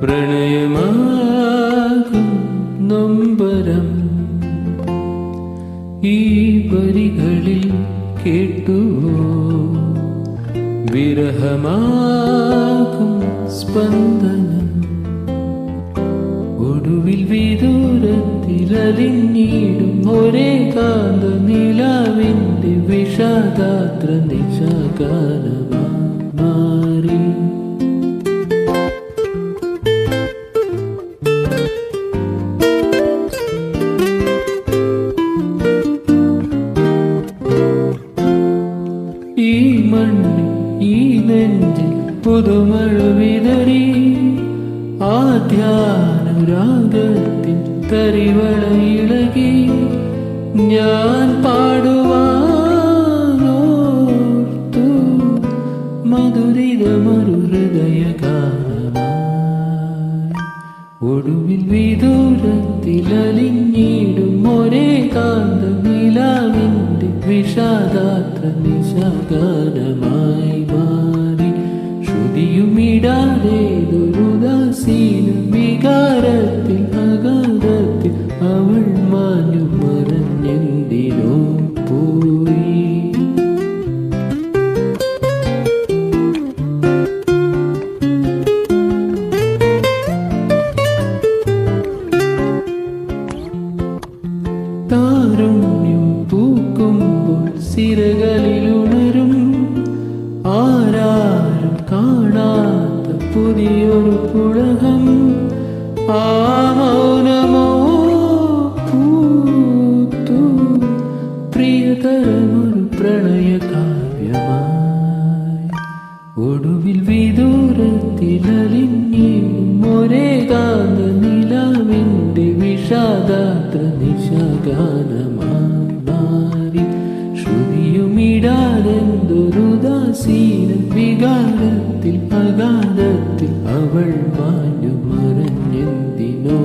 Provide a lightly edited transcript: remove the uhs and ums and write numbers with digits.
പ്രണയമാകും നൊമ്പരം ഈ വരികളിൽ കേട്ടുവോ വിരഹമാകും സ്പന്ദനം ഒടുവിൽ വിദൂരത്തിലലിഞ്ഞിടും ഒരേ കാന്ത നിലാവിൻ്റെ വിഷാദാത്ര നിശാഗാനമായി മാറി. ഈ മണ്ണിൽ ഈ നെഞ്ചിൽ പുതുമഴ വിതറി ആദ്യാനുരാഗത്തിൻ തരിവളയിളകി ഞാൻ പാടുവാനോർത്തു മധുരിതമൊരു ഹൃദയഗാനമായി. ഒടുവിൽ വിദൂരത്തിലലിഞ്ഞിടും ഒരേ കാന്ത നിലാവിൻ്റെ വിഷാദാത്ര നിശാഗാനമായി മാറി. ശ്രുതിയുമിടാതേതൊരുദാസീന വികാരത്തിൽ അഗാധത്തിൽ അവൾ മാഞ്ഞു മറഞ്ഞെന്തിനോ പോയി. താരുണ്യം പൂക്കുമ്പോൾ സിരകളിലുണരും ആരാരും കാണാത്ത പുതിയൊരു പുളകം. ആ മൗനമോ പൂത്തു പ്രിയതരമൊരു പ്രണയകാവ്യമായി. ഒടുവിൽ വിദൂരത്തിലലിഞ്ഞിടും ഒരേ കാന്ത നിലാവിൻ്റെ വിഷാദാത്ര നിശാഗാനമായി മാറി. ശ്രുതിയുമിടാതെന്തൊരുദാസീന വികാരത്തിൽ അഗാധത്തിൽ അവൾ മാഞ്ഞു മറഞ്ഞെന്തിനോ